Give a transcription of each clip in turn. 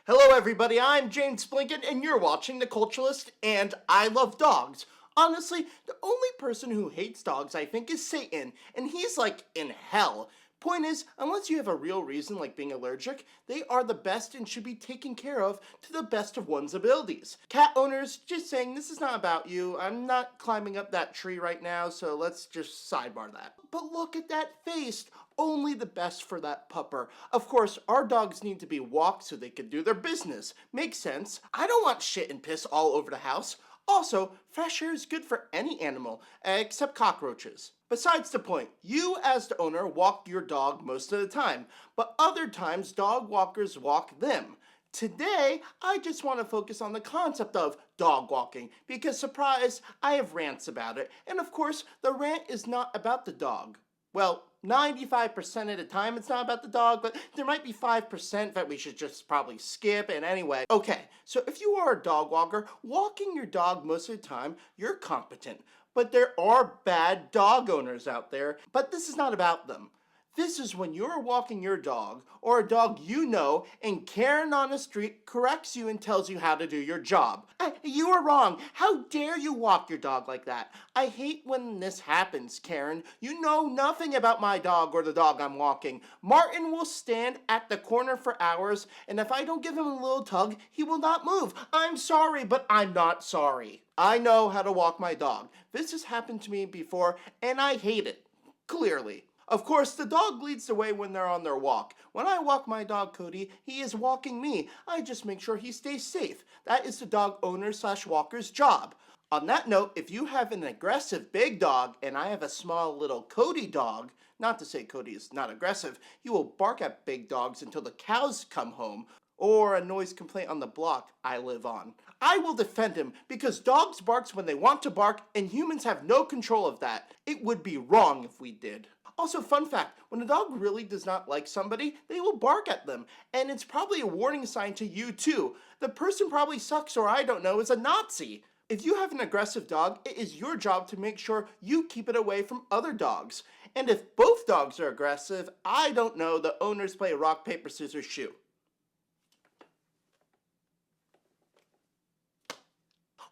Hello everybody, I'm James Blinken and you're watching The Culturalist, and I love dogs. Honestly, the only person who hates dogs I think is Satan, and he's like in hell. Point is, unless you have a real reason like being allergic, they are the best and should be taken care of to the best of one's abilities. Cat owners, just saying this is not about you. I'm not climbing up that tree right now, so let's just sidebar that. But look at that face. Only the best for that pupper. Of course, our dogs need to be walked so they can do their business. Makes sense. I don't want shit and piss all over the house. Also, fresh air is good for any animal, except cockroaches. Besides the point, you as the owner walk your dog most of the time, but other times dog walkers walk them. Today, I just want to focus on the concept of dog walking, because surprise, I have rants about it, and of course, the rant is not about the dog. Well, 95% of the time it's not about the dog, but there might be 5% that we should just probably skip, and anyway. Okay, so if you are a dog walker, walking your dog most of the time, you're competent. But there are bad dog owners out there, but this is not about them. This is when you're walking your dog, or a dog you know, and Karen on the street corrects you and tells you how to do your job. You are wrong. How dare you walk your dog like that? I hate when this happens, Karen. You know nothing about my dog or the dog I'm walking. Martin will stand at the corner for hours, and if I don't give him a little tug, he will not move. I'm sorry, but I'm not sorry. I know how to walk my dog. This has happened to me before, and I hate it. Clearly. Of course, the dog leads the way when they're on their walk. When I walk my dog Cody, he is walking me. I just make sure he stays safe. That is the dog owner/walker's job. On that note, if you have an aggressive big dog and I have a small little Cody dog, not to say Cody is not aggressive, he will bark at big dogs until the cows come home, or a noise complaint on the block I live on. I will defend him because dogs bark when they want to bark and humans have no control of that. It would be wrong if we did. Also, fun fact, when a dog really does not like somebody, they will bark at them. And it's probably a warning sign to you too. The person probably sucks, or I don't know, is a Nazi. If you have an aggressive dog, it is your job to make sure you keep it away from other dogs. And if both dogs are aggressive, I don't know, the owners play rock, paper, scissors, shoe.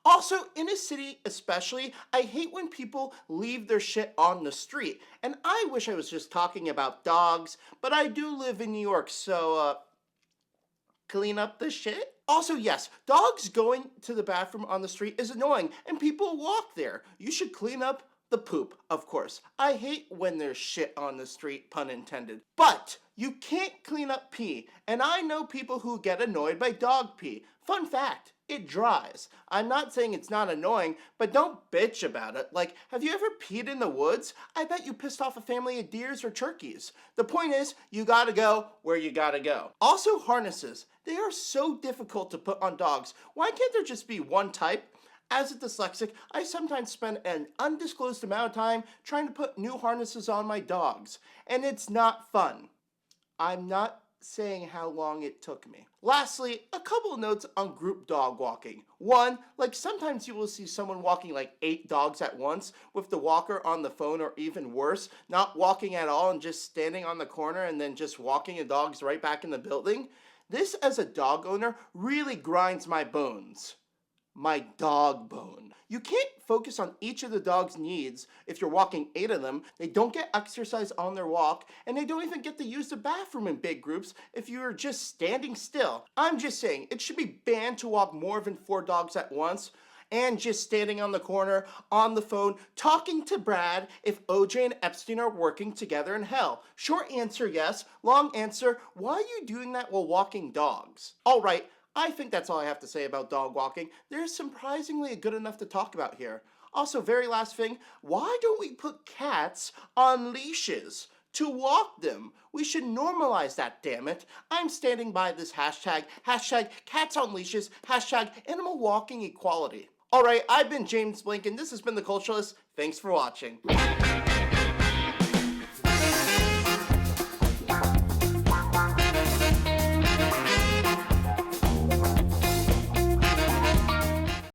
Also, in a city especially, I hate when people leave their shit on the street. And I wish I was just talking about dogs, but I do live in New York, so, clean up the shit? Also, yes, dogs going to the bathroom on the street is annoying, and people walk there. You should clean up the poop, of course. I hate when there's shit on the street, pun intended. But you can't clean up pee, and I know people who get annoyed by dog pee. Fun fact, it dries. I'm not saying it's not annoying, but don't bitch about it. Like, have you ever peed in the woods? I bet you pissed off a family of deers or turkeys. The point is, you gotta go where you gotta go. Also, harnesses. They are so difficult to put on dogs. Why can't there just be one type? As a dyslexic, I sometimes spend an undisclosed amount of time trying to put new harnesses on my dogs, and it's not fun. I'm not saying how long it took me. Lastly, a couple of notes on group dog walking. One, like sometimes you will see someone walking like 8 dogs at once with the walker on the phone, or even worse, not walking at all and just standing on the corner and then just walking the dogs right back in the building. This, as a dog owner, really grinds my bones. My dog bone. You can't focus on each of the dog's needs if you're walking 8 of them. They don't get exercise on their walk, and they don't even get to use the bathroom in big groups if you're just standing still. I'm just saying, it should be banned to walk more than 4 dogs at once, and just standing on the corner, on the phone, talking to Brad if OJ and Epstein are working together in hell. Short answer, yes. Long answer, why are you doing that while walking dogs? Alright, I think that's all I have to say about dog walking. There's surprisingly good enough to talk about here. Also, very last thing, why don't we put cats on leashes to walk them? We should normalize that, damn it. I'm standing by this hashtag cats on leashes, hashtag animal walking equality. Alright, I've been James Blinken. This has been The Culturalist. Thanks for watching.